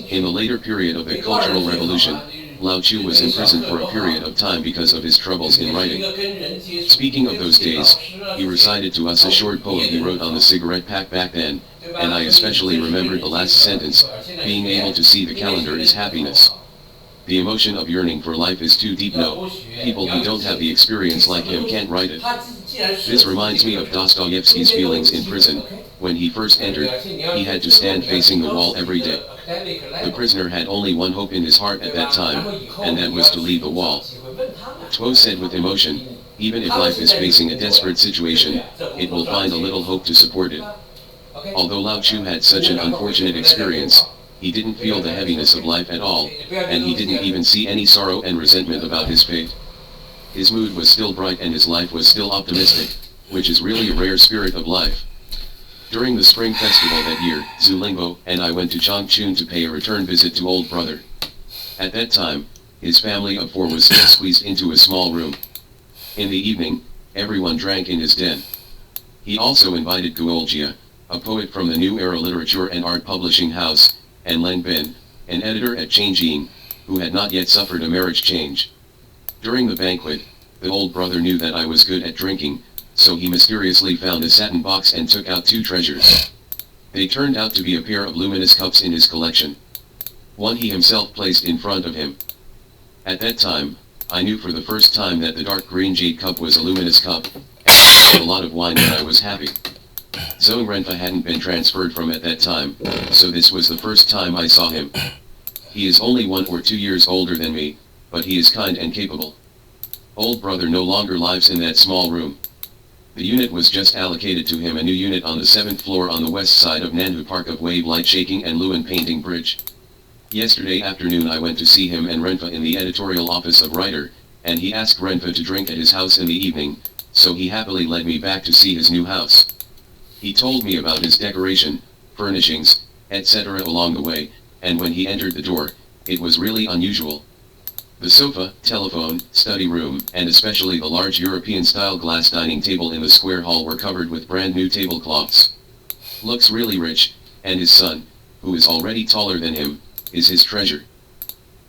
Speaker 1: In the later period of the Cultural Revolution, Lao Chu was imprisoned for a period of time because of his troubles in writing. Speaking of those days, he recited to us a short poem he wrote on the cigarette pack back then, and I especially remembered the last sentence, being able to see the calendar is happiness. The emotion of yearning for life is too deep. No, people who don't have the experience like him can't write it. This reminds me of Dostoevsky's feelings in prison. When he first entered, he had to stand facing the wall every day. The prisoner had only one hope in his heart at that time, and that was to leave the wall. Tuo said with emotion, even if life is facing a desperate situation, it will find a little hope to support it. Although Lao Chu had such an unfortunate experience, he didn't feel the heaviness of life at all, and he didn't even see any sorrow and resentment about his fate. His mood was still bright and his life was still optimistic, which is really a rare spirit of life. During the Spring Festival that year, Zhu Lingbo and I went to Changchun to pay a return visit to old brother. At that time, his family of 4 was still squeezed into a small room. In the evening, everyone drank in his den. He also invited Guoljia, a poet from the New Era Literature and Art Publishing House, and Len Bin, an editor at Changjing, who had not yet suffered a marriage change. During the banquet, the old brother knew that I was good at drinking, so he mysteriously found a satin box and took out 2 treasures. They turned out to be a pair of luminous cups in his collection. One he himself placed in front of him. At that time, I knew for the first time that the dark green jade cup was a luminous cup, and I had a lot of wine and I was happy. Zhong Renfa hadn't been transferred from at that time, so this was the first time I saw him. He is only 1 or 2 years older than me, but he is kind and capable. Old brother no longer lives in that small room. The unit was just allocated to him, a new unit on the 7th floor on the west side of Nanhu Park of Wave Light Shaking and Luan Painting Bridge. Yesterday afternoon I went to see him and Renfa in the editorial office of Writer, and he asked Renfa to drink at his house in the evening, so he happily led me back to see his new house. He told me about his decoration, furnishings, etc. along the way, and when he entered the door, it was really unusual. The sofa, telephone, study room, and especially the large European-style glass dining table in the square hall were covered with brand new tablecloths. Looks really rich, and his son, who is already taller than him, is his treasure.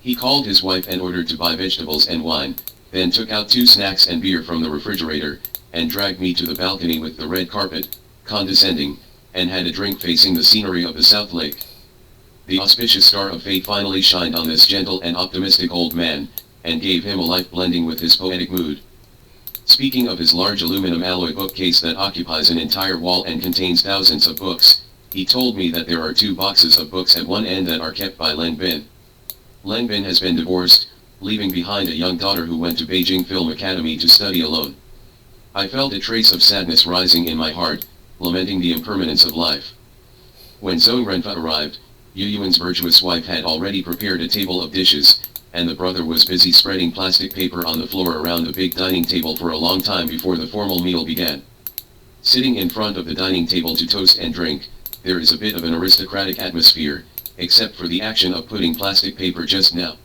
Speaker 1: He called his wife and ordered to buy vegetables and wine, then took out 2 snacks and beer from the refrigerator, and dragged me to the balcony with the red carpet, condescending, and had a drink facing the scenery of the South Lake. The auspicious star of fate finally shined on this gentle and optimistic old man, and gave him a life blending with his poetic mood. Speaking of his large aluminum alloy bookcase that occupies an entire wall and contains thousands of books, he told me that there are 2 boxes of books at one end that are kept by Len Bin. Len Bin has been divorced, leaving behind a young daughter who went to Beijing Film Academy to study alone. I felt a trace of sadness rising in my heart, lamenting the impermanence of life. When Zhong Renfa arrived, Yu Yuan's virtuous wife had already prepared a table of dishes, and the brother was busy spreading plastic paper on the floor around the big dining table for a long time before the formal meal began. Sitting in front of the dining table to toast and drink, there is a bit of an aristocratic atmosphere, except for the action of putting plastic paper just now.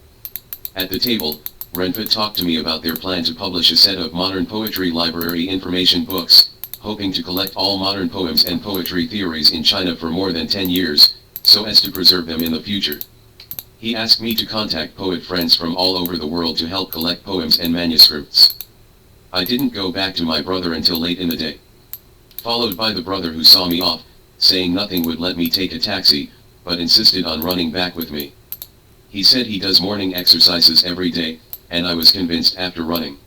Speaker 1: At the table, Renfa talked to me about their plan to publish a set of modern poetry library information books, hoping to collect all modern poems and poetry theories in China for more than 10 years, so as to preserve them in the future. He asked me to contact poet friends from all over the world to help collect poems and manuscripts. I didn't go back to my brother until late in the day. Followed by the brother who saw me off, saying nothing would let me take a taxi, but insisted on running back with me. He said he does morning exercises every day, and I was convinced after running.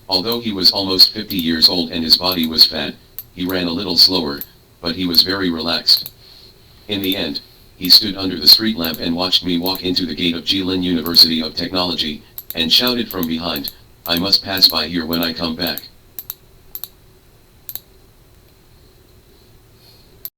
Speaker 1: Although he was almost 50 years old and his body was fat, he ran a little slower, but he was very relaxed. In the end, he stood under the street lamp and watched me walk into the gate of Jilin University of Technology, and shouted from behind, "I must pass by here when I come back."